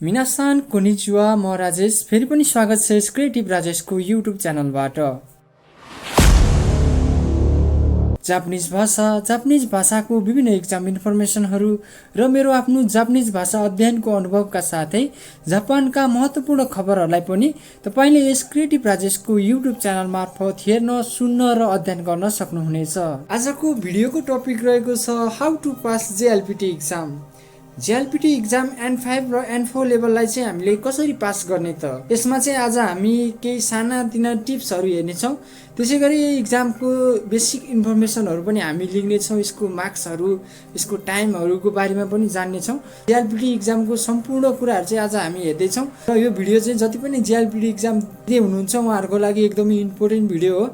मिनासान konnichiwa म राजेश फेरि पनि स्वागत छ क्रिएटिभ राजेशको युट्युब च्यानलबाट। जापानिज भाषाको विभिन्न एक्जाम इन्फर्मेसनहरू र मेरो आफ्नो जापानिज भाषा अध्ययनको अनुभवका साथै जापानका महत्त्वपूर्ण खबरहरूलाई पनि तपाईले यस क्रिएटिभ राजेशको युट्युब च्यानल मार्फत हेर्न, सुन्न र अध्ययन गर्न सक्नुहुनेछ। आजको भिडियोको टपिक रहेको छ how to pass JLPT exam. JLPT exam N5 र N4 लेभललाई चाहिँ हामीले कसरी पास गर्ने त? यसमा चाहिँ आज हामी केही सानातिना टिप्सहरू हेर्नेछौँ। त्यसैगरी एक्जामको बेसिक इन्फर्मेसनहरू पनि हामी लिनेछौँ। यसको मार्क्सहरू, यसको टाइमहरूको बारेमा पनि जान्नेछौँ। जेएलपीटी एक्जामको सम्पूर्ण कुराहरू चाहिँ आज हामी हेर्दैछौँ र यो भिडियो चाहिँ जति पनि जेएलपीटी एक्जाम दिँदै हुनुहुन्छ उहाँहरूको लागि एकदमै इम्पोर्टेन्ट भिडियो हो।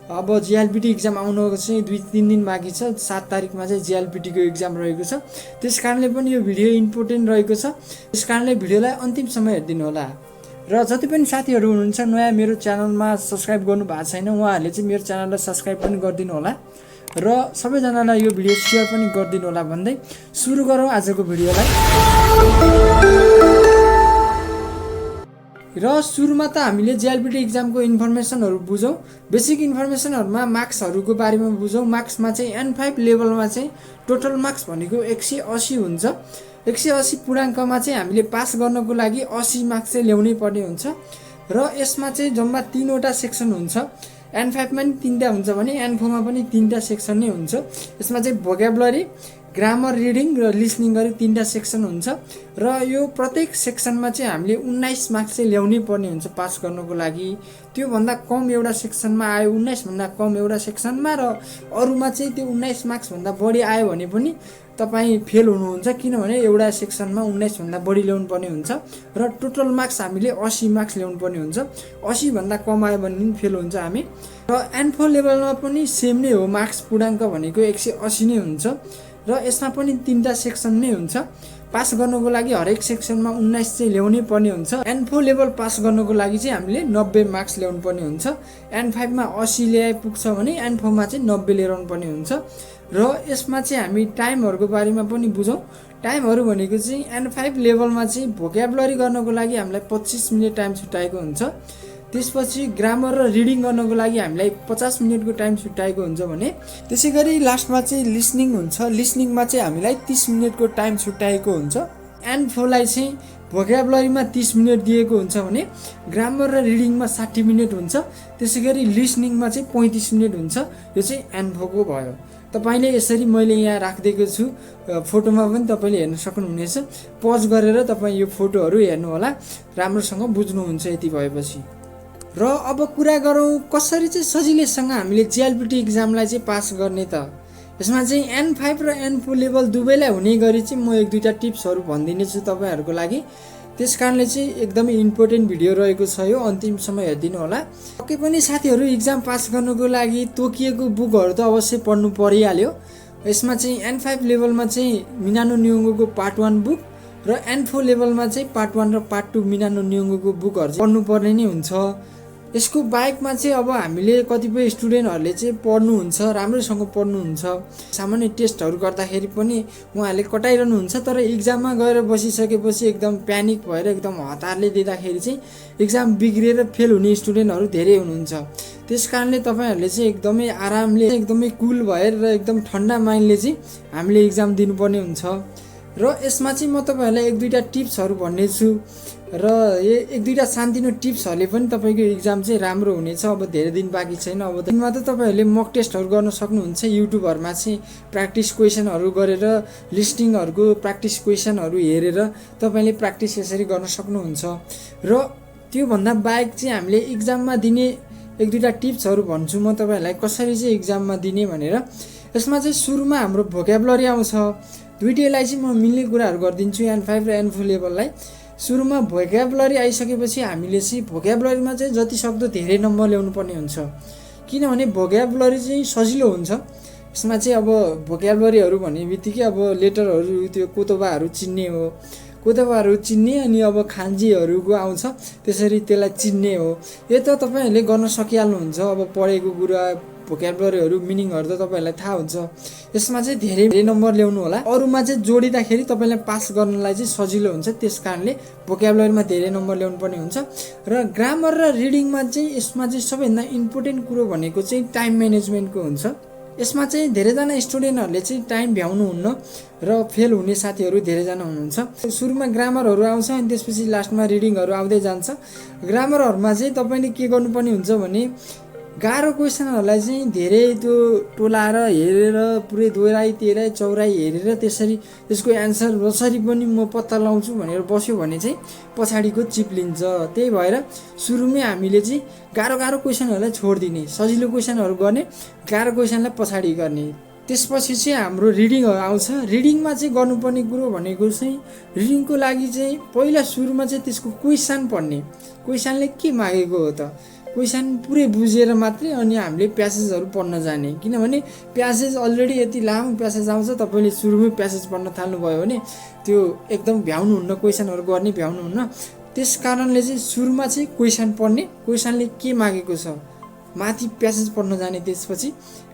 अब जेएलपीटी एक्जाम आउनको चाहिँ 2-3 दिन बाँकी छ। 7 तारिकमा चाहिँ जेएलपीटीको एक्जाम रहेको छ। त्यस कारणले पनि यो भिडियो इम्पोर्टेन्ट रहेको छ। त्यस कारणले भिडियोलाई अन्तिमसम्म हेरिदिनु होला। र जति पनि साथीहरू हुनुहुन्छ नयाँ मेरो च्यानलमा सब्स्क्राइब गर्नु भएको छैन उहाँहरूले चाहिँ मेरो च्यानललाई सब्स्क्राइब पनि गरिदिनु होला र सबैजनालाई यो भिडियो सेयर पनि गरिदिनु होला भन्दै सुरु गरौँ आजको भिडियोलाई। र सुरुमा त हामीले जेएलपीटी एक्जामको इन्फर्मेसनहरू बुझौँ। बेसिक इन्फर्मेसनहरूमा मार्क्सहरूको बारेमा बुझौँ। मार्क्समा चाहिँ N5 लेभलमा चाहिँ टोटल मार्क्स भनेको 180 हुन्छ। 180 पूर्णाङ्कमा चाहिँ हामीले पास गर्नको लागि 80 मार्क्स चाहिँ ल्याउनै पर्ने हुन्छ र यसमा चाहिँ जम्मा 3वटा सेक्सन हुन्छ। N5 मा पनि 3टा हुन्छ भने N4 मा पनि 3टा सेक्सन नै हुन्छ। यसमा चाहिँ भोक्याबुलरी, ग्रामर, रिडिङ र लिसनिङ गरी 3टा सेक्सन हुन्छ र यो प्रत्येक सेक्सनमा चाहिँ हामीले 19 मार्क्स चाहिँ ल्याउनै पर्ने हुन्छ पास गर्नको लागि। त्यो भन्दा कम एउटा सेक्सनमा आयो, 19 भन्दा कम एउटा सेक्सनमा र अरूमा चाहिँ त्यो 19 मार्क्स भन्दा बढी आयो भने पनि तपाईँ फेल हुनुहुन्छ, किनभने एउटा सेक्सनमा 19 भन्दा बढी ल्याउनु पर्ने हुन्छ र टोटल मार्क्स हामीले 80 मार्क्स ल्याउनु पर्ने हुन्छ। 80 भन्दा कम आयो भने पनि फेल हुन्छ हामी। र N4 लेभलमा पनि सेम नै हो। मार्क्स पूर्णाङ्क भनेको 180 नै हुन्छ र यसमा पनि 3टा सेक्सन नै हुन्छ। पास गर्नको लागि हरेक सेक्सनमा 19 चाहिँ ल्याउनै पर्ने हुन्छ। N4 लेभल पास गर्नको लागि चाहिँ हामीले 90 मार्क्स ल्याउनु पर्ने हुन्छ। N5 मा 80 ल्याए पुग्छ भने N4 मा चाहिँ 90 ल्याउनु पर्ने हुन्छ र यसमा चाहिँ हामी टाइमहरूको बारेमा पनि बुझौँ। टाइमहरू भनेको चाहिँ N5 लेभलमा चाहिँ भोक्याबुलरी गर्नको लागि हामीलाई 25 मिनट टाइम छुट्याएको हुन्छ। त्यसपछि ग्रामर र रिडिङ गर्नको लागि हामीलाई 50 मिनटको टाइम छुट्याएको हुन्छ भने त्यसै गरी लास्टमा चाहिँ लिसनिङ हुन्छ। लिसनिङमा चाहिँ हामीलाई 30 मिनटको टाइम छुट्याएको हुन्छ। N4 लाई चाहिँ भोक्याबुलरीमा 30 मिनट दिएको हुन्छ भने ग्रामर र रिडिङमा 60 मिनट हुन्छ। त्यसै गरी लिसनिङमा चाहिँ 35 मिनट हुन्छ। यो चाहिँ N4 को भयो। तपाईले यसरी मैले यहाँ राखिदिएको छु फोटोमा पनि तपाईले हेर्न सक्नुहुनेछ। पज गरेर तपाईँ यो फोटोहरू हेर्नु होला, राम्रोसँग बुझ्नुहुन्छ यति भएपछि। र अब कुरा गरौँ कसरी चाहिँ सजिलैसँग हामीले जेएलपीटी एक्जामलाई चाहिँ पास गर्ने त। यसमा चाहिँ N5 र N4 लेभल दुवैलाई हुने गरी चाहिँ म 1-2टा टिप्सहरू भनिदिने छु तपाईहरुको लागि। त्यस कारणले चाहिँ एकदमै इम्पोर्टेन्ट भिडियो रहेको छ यो, अन्तिमसम्म हेरिदिनु होला। पक्कै पनि साथीहरू एक्जाम पास गर्नको लागि तोकिएको बुकहरू त अवश्य पढ्नु परिहाल्यो। यसमा चाहिँ N5 लेभलमा चाहिँ मिनानो नियोङ्गोको पार्ट 1 बुक र N4 लेभलमा चाहिँ पार्ट 1 र पार्ट 2 मिनानो नियोङ्गोको बुकहरू पढ्नु पर्ने नै हुन्छ। यसको बाहेकमा चाहिँ अब हामीले कतिपय स्टुडेन्टहरूले चाहिँ पढ्नुहुन्छ, राम्रोसँग पढ्नुहुन्छ। सामान्य टेस्टहरू गर्दाखेरि पनि उहाँहरूले कटाइरहनुहुन्छ, तर एक्जाममा गएर बसिसकेपछि एकदम प्यानिक भएर एकदम हतारले दिँदाखेरि चाहिँ एक्जाम बिग्रिएर फेल हुने स्टुडेन्टहरू धेरै हुनुहुन्छ। त्यस कारणले तपाईहरुले चाहिँ एकदमै आरामले, एकदमै कुल भएर र एकदम ठन्डा माइन्डले चाहिँ हामीले एक्जाम दिनुपर्ने हुन्छ। र यसमा चाहिँ म तपाईहरुलाई 1-2टा टिप्सहरू भन्ने छु र 1-2टा सानोतिनो टिप्सहरूले पनि तपाईको एक्जाम चाहिँ राम्रो हुनेछ। अब धेरै दिन बाँकी छैन। अब दिनमा त तपाईहरुले मक टेस्टहरू गर्न सक्नुहुन्छ। युट्युबहरुमा चाहिँ प्र्याक्टिस क्वेशनहरू गरेर, लिस्टिङहरुको प्र्याक्टिस क्वेशनहरू हेरेर तपाईले प्र्याक्टिस यसरी गर्न सक्नुहुन्छ। र त्यो भन्दा बाहेक चाहिँ हामीले एक्जाममा दिने 1-2टा टिप्सहरू भन्छु म तपाईहरुलाई कसरी चाहिँ एक्जाममा दिने भनेर। यसमा चाहिँ सुरुमा हाम्रो भोक्याबुलरी आउँछ। दुईटैलाई चाहिँ म मिल्ने कुराहरू गरिदिन्छु N5 र N4 लेभललाई। सुरुमा भोक्याबुलरी आइसकेपछि हामीले चाहिँ भोक्याबुलरीमा चाहिँ जति सक्दो धेरै नम्बर ल्याउनु पर्ने हुन्छ, किनभने भोक्याबुलरी चाहिँ सजिलो हुन्छ। यसमा चाहिँ अब भोक्याबुलरीहरू भन्ने बित्तिकै अब लेटरहरू, त्यो कोतोबाहरू चिन्ने हो, कोतोबाहरू चिन्ने, अनि अब खान्जीहरूको आउँछ त्यसरी त्यसलाई चिन्ने हो। यो त तपाईहरुले गर्न सकिहाल्नुहुन्छ। अब पढेको कुरा भोक्याबुलरीहरू मिनिङहरू त तपाईँहरूलाई थाहा हुन्छ। यसमा चाहिँ धेरै नम्बर ल्याउनु होला। अरूमा चाहिँ जोडिँदाखेरि तपाईँलाई पास गर्नलाई चाहिँ सजिलो हुन्छ, त्यस कारणले भोक्याबुलरीमा धेरै नम्बर ल्याउनु पर्ने हुन्छ। र ग्रामर र रिडिङमा चाहिँ यसमा चाहिँ सबैभन्दा इम्पोर्टेन्ट कुरो भनेको चाहिँ टाइम म्यानेजमेन्टको हुन्छ। यसमा चाहिँ धेरैजना स्टुडेन्टहरूले चाहिँ टाइम भ्याउनुहुन्न र फेल हुने साथीहरू धेरैजना हुनुहुन्छ। सुरुमा ग्रामरहरू आउँछ अनि त्यसपछि लास्टमा रिडिङहरू आउँदै जान्छ। ग्रामरहरूमा चाहिँ तपाईँले के गर्नुपर्ने हुन्छ भने गाह्रो क्वेसनहरूलाई चाहिँ धेरै त्यो टोलाएर हेरेर पुरै दोहोऱ्याइ तेह्राइ चौराइ हेरेर त्यसरी त्यसको एन्सर जसरी पनि म पत्ता लगाउँछु भनेर बस्यो भने चाहिँ पछाडिको चिप्लिन्छ। त्यही भएर सुरुमै हामीले चाहिँ गाह्रो क्वेसनहरूलाई छोडिदिने, सजिलो क्वेसनहरू गर्ने, गाह्रो क्वेसनलाई पछाडि गर्ने। त्यसपछि चाहिँ हाम्रो रिडिङहरू आउँछ। रिडिङमा चाहिँ गर्नुपर्ने कुरो भनेको चाहिँ रिडिङको लागि चाहिँ पहिला सुरुमा चाहिँ त्यसको क्वेसन पढ्ने, क्वेसनले के मागेको हो त क्वेसन पुरै बुझेर मात्रै अनि हामीले प्यासेजहरू पढ्न जाने। किनभने प्यासेज अलरेडी यति लामो प्यासेज आउँछ, तपाईँले सुरुमै प्यासेज पढ्न थाल्नुभयो भने त्यो एकदम भ्याउनुहुन्न, क्वेसनहरू गर्ने भ्याउनुहुन्न। त्यस कारणले चाहिँ सुरुमा चाहिँ क्वेसन पढ्ने, क्वेसनले के मागेको छ माथि प्यासेज पढ्न जाने। त्यसपछि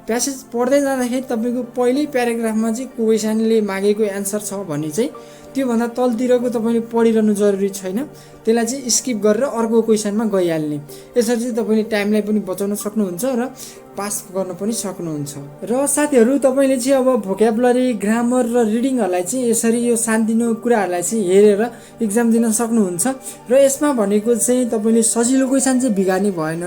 प्यासेज पढ्दै जाँदाखेरि तपाईँको पहिल्यै प्याराग्राफमा चाहिँ क्वेसनले मागेको एन्सर छ भने चाहिँ त्योभन्दा तलतिरको तपाईँले पढिरहनु जरुरी छैन, त्यसलाई चाहिँ स्किप गरेर अर्को क्वेसनमा गइहाल्ने। यसरी चाहिँ तपाईँले टाइमलाई पनि बचाउन सक्नुहुन्छ र पास गर्न पनि सक्नुहुन्छ। र साथीहरू तपाईँले चाहिँ अब भोक्याबुलरी, ग्रामर र रिडिङहरूलाई चाहिँ यसरी यो सानोतिनो कुराहरूलाई चाहिँ हेरेर इक्जाम दिन सक्नुहुन्छ। र यसमा भनेको चाहिँ तपाईँले सजिलो क्वेसन चाहिँ बिगार्ने भएन।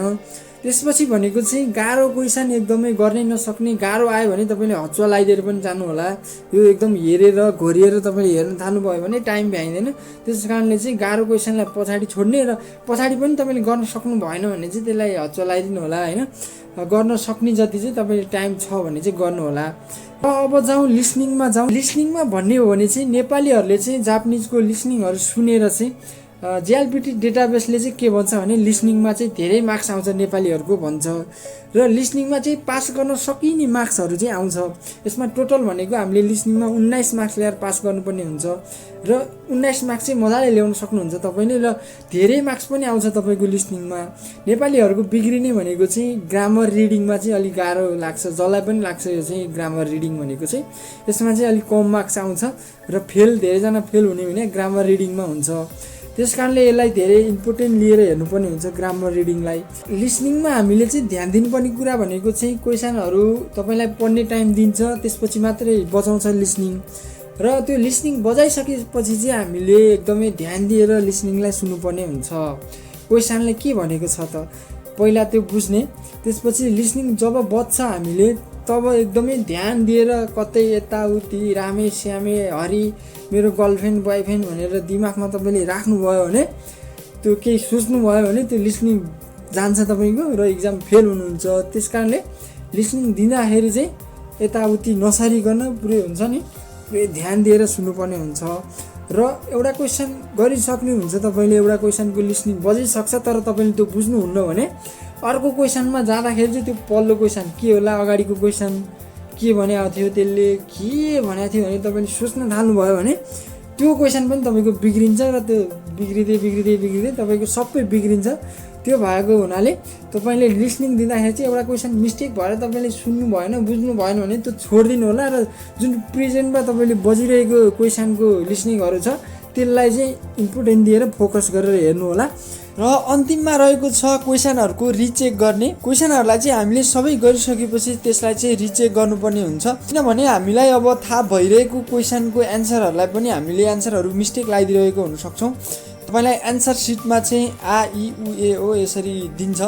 त्यसपछि भनेको चाहिँ गाह्रो क्वेसन एकदमै गर्नै नसक्ने, गाह्रो आयो भने तपाईँले हचुवा लगाइदिएर पनि जानु होला। यो एकदम हेरेर घोरिएर तपाईँले हेर्न थाल्नुभयो भने टाइम भ्याइँदैन। त्यस कारणले चाहिँ गाह्रो क्वेसनलाई पछाडि छोड्ने र पछाडि पनि तपाईँले गर्न सक्नु भएन भने चाहिँ त्यसलाई हचुवा लगाइदिनु होला होइन। गर्न सक्ने जति चाहिँ तपाईँले टाइम छ भने चाहिँ गर्नु होला। अब जाउँ लिसनिङमा लिसनिङमा भन्ने हो भने चाहिँ नेपालीहरूले चाहिँ जापानिजको लिसनिङहरू सुनेर चाहिँ JLPT डेटाबेसले चाहिँ के भन्छ भने लिसनिङमा चाहिँ धेरै मार्क्स आउँछ नेपालीहरूको भन्छ। र लिसनिङमा चाहिँ पास गर्न सकिने मार्क्सहरू चाहिँ आउँछ। यसमा टोटल भनेको हामीले लिसनिङमा 19 मार्क्स ल्याएर पास गर्नुपर्ने हुन्छ र 19 मार्क्स चाहिँ मजाले ल्याउन सक्नुहुन्छ तपाईँले। र धेरै मार्क्स पनि आउँछ तपाईँको लिसनिङमा। नेपालीहरूको बिग्रिने भनेको चाहिँ ग्रामर रिडिङमा चाहिँ अलिक गाह्रो लाग्छ, जसलाई पनि लाग्छ यो चाहिँ ग्रामर रिडिङ भनेको चाहिँ यसमा चाहिँ अलिक कम मार्क्स आउँछ र धेरैजना फेल हुने भने ग्रामर रिडिङमा हुन्छ। त्यस कारणले यसलाई धेरै इम्पोर्टेन्ट लिएर हेर्नुपर्ने हुन्छ ग्रामर रिडिङलाई। लिसनिङमा हामीले चाहिँ ध्यान दिनुपर्ने कुरा भनेको चाहिँ क्वेसनहरू तपाईँलाई पढ्ने टाइम दिन्छ, त्यसपछि मात्रै बचाउँछ लिसनिङ। र त्यो लिसनिङ बजाइसकेपछि चाहिँ हामीले एकदमै ध्यान दिएर लिसनिङलाई सुन्नुपर्ने हुन्छ। क्वेसनले के भनेको छ त पहिला त्यो बुझ्ने, त्यसपछि लिसनिङ जब बज्छ हामीले तब एकदमै ध्यान दिएर कतै यताउति रामे श्यामे हरि मेरो गर्लफ्रेन्ड बोयफ्रेन्ड भनेर दिमागमा तपाईँले राख्नुभयो भने, त्यो केही सोच्नुभयो भने त्यो लिसनिङ जान्छ तपाईँको र इक्जाम फेल हुनुहुन्छ। त्यस कारणले लिसनिङ दिँदाखेरि चाहिँ यताउति नसरिकन पुरै हुन्छ नि, पुरै ध्यान दिएर सुन्नुपर्ने हुन्छ। र एउटा क्वेसन गरिसक्नु हुन्छ तपाईँले, एउटा क्वेसनको लिसनिङ बजिसक्छ तर तपाईँले त्यो बुझ्नुहुन्न भने अर्को क्वेसनमा जाँदाखेरि चाहिँ त्यो पल्लो क्वेसन के होला, अगाडिको क्वेसन के भनेको थियो, त्यसले के भनेको थियो भने तपाईँले सोच्न थाल्नुभयो भने त्यो क्वेसन पनि तपाईँको बिग्रिन्छ र त्यो बिग्रिँदै तपाईँको सबै बिग्रिन्छ। त्यो भएको हुनाले तपाईँले लिसनिङ दिँदाखेरि चाहिँ एउटा क्वेसन मिस्टेक भएर तपाईँले सुन्नु भएन, बुझ्नु भएन भने त्यो छोडिदिनु होला र जुन प्रेजेन्टमा तपाईँले बजिरहेको क्वेसनको लिसनिङहरू छ त्यसलाई चाहिँ इम्पोर्टेन्ट दिएर फोकस गरेर हेर्नु होला। र अन्तिममा रहेको छ क्वेसनहरूको रिचेक गर्ने। क्वेसनहरूलाई चाहिँ हामीले सबै गरिसकेपछि त्यसलाई चाहिँ रिचेक गर्नुपर्ने हुन्छ, किनभने हामीलाई अब थाहा भइरहेको क्वेसनको एन्सरहरूलाई पनि हामीले एन्सरहरू मिस्टेक लगाइदिरहेको हुनसक्छौँ। तपाईँलाई एन्सर सिटमा चाहिँ AEUAO यसरी दिन्छ।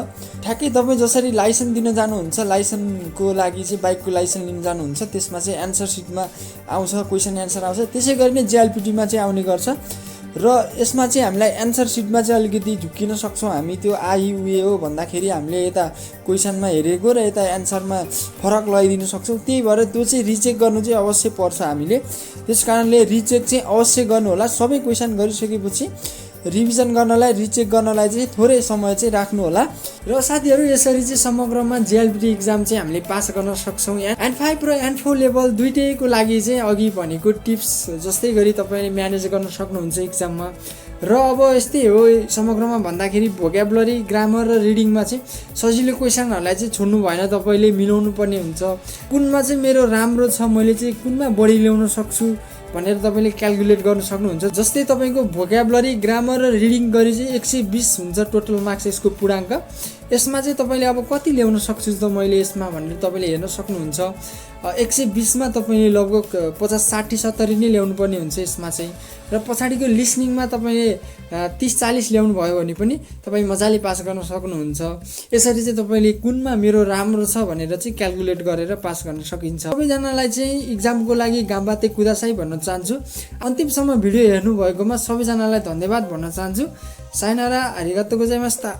ठ्याक्कै तपाईँ जसरी लाइसेन्स दिन जानुहुन्छ, लाइसेन्सको लागि चाहिँ बाइकको लाइसेन्स लिन जानुहुन्छ, त्यसमा चाहिँ एन्सर सिटमा आउँछ, क्वेसन एन्सर आउँछ। त्यसै गरी नै JLPTमा चाहिँ आउने गर्छ। र यसमा चाहिँ हामीलाई एन्सर सिटमा चाहिँ अलिकति झुक्किन सक्छौँ हामी। त्यो AEUAO भन्दाखेरि हामीले यता क्वेसनमा हेरेको र यता एन्सरमा फरक लगाइदिन सक्छौँ। त्यही भएर त्यो चाहिँ रिचेक गर्नु चाहिँ अवश्य पर्छ हामीले। त्यस कारणले रिचेक चाहिँ अवश्य गर्नु होला। सबै क्वेसन गरिसकेपछि रिभिजन गर्नलाई, रिचेक गर्नलाई चाहिँ थोरै समय चाहिँ राख्नु होला। र साथीहरू यसरी चाहिँ समग्रमा JLPT इक्जाम चाहिँ हामीले पास गर्न सक्छौँ। N5 र N4 लेभल दुइटैको लागि चाहिँ अघि भनेको टिप्स जस्तै गरी तपाईँले म्यानेज गर्न सक्नुहुन्छ इक्जाममा। र अब यस्तै हो समग्रमा भन्दाखेरि भोक्याबुलरी ग्रामर र रिडिङमा चाहिँ सजिलो क्वेसनहरूलाई चाहिँ छोड्नु भएन, तपाईँले मिलाउनु पर्ने हुन्छ। कुनमा चाहिँ मेरो राम्रो छ, मैले चाहिँ कुनमा बढी ल्याउन सक्छु भनेर तपाईँले क्यालकुलेट गर्न सक्नुहुन्छ। जस्तै तपाईँको भोक्याबुलरी ग्रामर र रिडिङ गरी चाहिँ 120 हुन्छ टोटल मार्क्स यसको पूर्णाङ्क। यसमा चाहिँ तपाईँले अब कति ल्याउन सक्छु त मैले यसमा भनेर तपाईँले हेर्न सक्नुहुन्छ। 120मा तपाईँले लगभग 50, 60, 70 नै ल्याउनु पर्ने हुन्छ यसमा चाहिँ। र पछाडिको लिसनिङमा तपाईँले 30, 40 ल्याउनु भयो भने पनि तपाईँ मजाले पास गर्न सक्नुहुन्छ। यसरी चाहिँ तपाईँले कुनमा मेरो राम्रो छ भनेर चाहिँ क्यालकुलेट गरेर पास गर्न सकिन्छ। सबैजनालाई चाहिँ इक्जामको लागि गाम्बाते कुदासाई भन्न चाहन्छु। अन्तिमसम्म भिडियो हेर्नु भएकोमा सबैजनालाई धन्यवाद भन्न चाहन्छु। सायनारा, आरिगातो गोजाइमास्ता।